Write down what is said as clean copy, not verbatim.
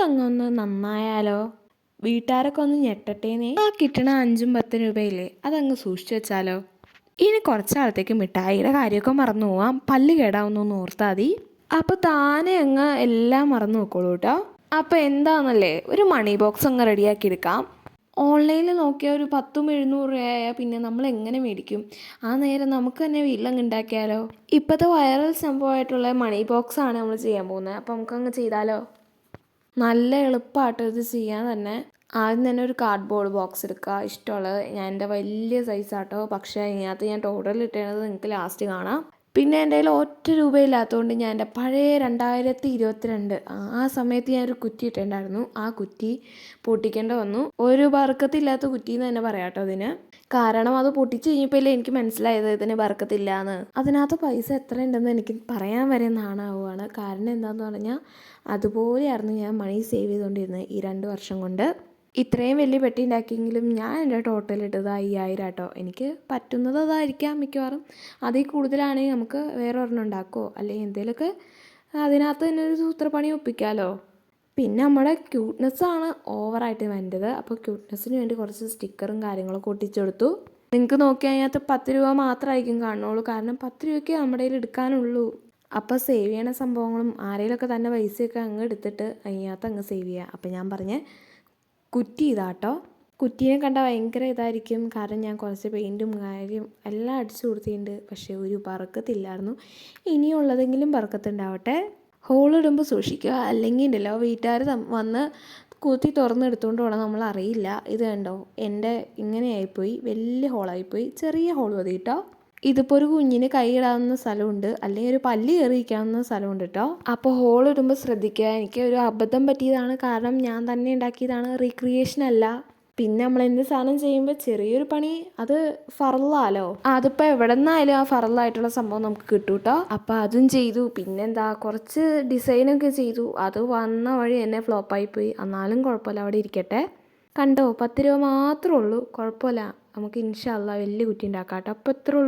അങ്ങൊന്ന് നന്നായാലോ? വീട്ടുകാരൊക്കെ ഒന്ന് ഞെട്ടട്ടേന്നേ. ആ കിട്ടണ 5-10 രൂപയില്ലേ അതങ്ങ് സൂക്ഷിച്ചു വെച്ചാലോ? ഇനി കുറച്ചാളത്തേക്ക് മിഠായിയുടെ കാര്യമൊക്കെ മറന്നു പോവാം. പല്ല് കേടാവുന്നൊന്ന് ഓർത്താൽ മതി. അപ്പോൾ താനെ അങ്ങ് എല്ലാം മറന്നു നോക്കോളൂ കേട്ടോ. അപ്പോൾ എന്താണെന്നല്ലേ, ഒരു മണി ബോക്സ് അങ്ങ് റെഡിയാക്കി എടുക്കാം. ഓൺലൈനിൽ നോക്കിയാൽ ഒരു 10-700 രൂപയായാൽ പിന്നെ നമ്മൾ എങ്ങനെ മേടിക്കും? ആ നേരം നമുക്ക് തന്നെ വീട്ടിലങ്ങ് ഉണ്ടാക്കിയാലോ? ഇപ്പോഴത്തെ വൈറൽ സംഭവമായിട്ടുള്ള മണി ബോക്സാണ് നമ്മൾ ചെയ്യാൻ പോകുന്നത്. അപ്പോൾ നമുക്കങ്ങ് ചെയ്താലോ? നല്ല എളുപ്പമായിട്ട് ഇത് ചെയ്യാൻ തന്നെ. ആദ്യം തന്നെ ഒരു കാർഡ്ബോർഡ് ബോക്സ് എടുക്കുക. ഇഷ്ടമുള്ളത്, ഞാൻ എൻ്റെ വലിയ സൈസാട്ടോ, പക്ഷേ ഇതിനകത്ത് ഞാൻ ടോട്ടൽ ഇട്ടത് നിങ്ങൾക്ക് ലാസ്റ്റ് കാണാം. പിന്നെ എൻ്റെ കയ്യിൽ ഒറ്റ രൂപയില്ലാത്തതുകൊണ്ട് ഞാൻ എൻ്റെ പഴയ 2022 ആ സമയത്ത് ഞാനൊരു കുറ്റി ഇട്ടിട്ടുണ്ടായിരുന്നു. ആ കുറ്റി പൊട്ടിക്കേണ്ട വന്നു. ഒരു ബർക്കത്തില്ലാത്ത കുറ്റി എന്ന് തന്നെ പറയാം കേട്ടോ അതിന്. കാരണം അത് പൊട്ടിച്ച് കഴിഞ്ഞപ്പോഴല്ലേ എനിക്ക് മനസ്സിലായത് ഇതിന് ബർക്കത്തില്ല എന്ന്. അതിനകത്ത് പൈസ എത്ര ഉണ്ടെന്ന് എനിക്ക് പറയാൻ വരെ നാണാവുകയാണ്. കാരണം എന്താണെന്ന് പറഞ്ഞാൽ അതുപോലെയായിരുന്നു ഞാൻ മണി സേവ് ചെയ്തുകൊണ്ടിരുന്നത് ഈ 2 വർഷം കൊണ്ട്. ഇത്രയും വലിയ പെട്ടി ഉണ്ടാക്കിയെങ്കിലും ഞാൻ എൻ്റെ ടോട്ടൽ ഇട്ടത് 5000 കേട്ടോ. എനിക്ക് പറ്റുന്നത് അതായിരിക്കാം മിക്കവാറും. അതിൽ കൂടുതലാണെങ്കിൽ നമുക്ക് വേറെ ഒരെണ്ണം ഉണ്ടാക്കുമോ അല്ലെങ്കിൽ എന്തെങ്കിലുമൊക്കെ അതിനകത്ത് തന്നെ ഒരു സൂത്രപ്പണി ഒപ്പിക്കാമല്ലോ. പിന്നെ നമ്മുടെ ക്യൂട്ട്നെസ്സാണ് ഓവറായിട്ട് വേണ്ടത്. അപ്പോൾ ക്യൂട്ട്നെസ്സിന് വേണ്ടി കുറച്ച് സ്റ്റിക്കറും കാര്യങ്ങളൊക്കെ ഒട്ടിച്ചെടുത്തു. നിങ്ങൾക്ക് നോക്കിയാൽ അതിനകത്ത് 10 രൂപ മാത്രമായിരിക്കും കാണുള്ളൂ. കാരണം 10 രൂപയ്ക്ക് നമ്മുടെ കയ്യിൽ എടുക്കാനുള്ളൂ. അപ്പോൾ സേവ് ചെയ്യണ സംഭവങ്ങളും ആരെങ്കിലുമൊക്കെ തന്നെ പൈസയൊക്കെ അങ്ങ് എടുത്തിട്ട് അതിനകത്ത് അങ്ങ് സേവ് ചെയ്യുക. അപ്പോൾ ഞാൻ പറഞ്ഞ കുറ്റി ഇതാട്ടോ. കുറ്റീനെ കണ്ടാൽ ഭയങ്കര ഇതായിരിക്കും. കാരണം ഞാൻ കുറച്ച് പെയിൻറ്റും കാര്യം എല്ലാം അടിച്ചു കൊടുത്തിട്ടുണ്ട്. പക്ഷേ ഒരു ബർക്കത്തില്ലായിരുന്നു. ഇനിയുള്ളതെങ്കിലും ബർക്കത്തുണ്ടാവട്ടെ. ഹോളിടുമ്പോൾ സൂക്ഷിക്കുക, അല്ലെങ്കിൽ ഉണ്ടല്ലോ വീട്ടുകാർ വന്ന് കുത്തി തുറന്നെടുത്തുകൊണ്ട് പോകണം, നമ്മൾ അറിയില്ല. ഇത് കണ്ടോ, എൻ്റെ ഇങ്ങനെയായിപ്പോയി, വലിയ ഹോളായിപ്പോയി. ചെറിയ ഹോൾ മതി കേട്ടോ. ഇതിപ്പോൾ ഒരു കുഞ്ഞിന് കൈയിടാവുന്ന സ്ഥലമുണ്ട്, അല്ലെങ്കിൽ ഒരു പല്ല് കയറിയിരിക്കാവുന്ന സ്ഥലമുണ്ട് കേട്ടോ. അപ്പോൾ ഹോൾ ഇടുമ്പോൾ ശ്രദ്ധിക്കുക. എനിക്ക് ഒരു അബദ്ധം പറ്റിയതാണ്. കാരണം ഞാൻ തന്നെ ഉണ്ടാക്കിയതാണ്, റീക്രിയേഷൻ അല്ല. പിന്നെ നമ്മൾ എന്ത് സാധനം ചെയ്യുമ്പോൾ ചെറിയൊരു പണി അത് ഫറലാലോ. അതിപ്പോൾ എവിടെ നിന്നായാലും ആ ഫറലായിട്ടുള്ള സംഭവം നമുക്ക് കിട്ടും കേട്ടോ. അപ്പോൾ അതും ചെയ്തു. പിന്നെന്താ, കുറച്ച് ഡിസൈനൊക്കെ ചെയ്തു. അത് വന്ന വഴി എന്നെ ഫ്ലോപ്പായിപ്പോയി. എന്നാലും കുഴപ്പമില്ല, അവിടെ ഇരിക്കട്ടെ. കണ്ടോ, 10 രൂപ മാത്രമേ ഉള്ളൂ. കുഴപ്പമില്ല, നമുക്ക് ഇൻഷാ അല്ലാഹ് വലിയ കുറ്റി ഉണ്ടാക്കാം കേട്ടോ. അപ്പോൾ ഇത്രേ ഉള്ളൂ.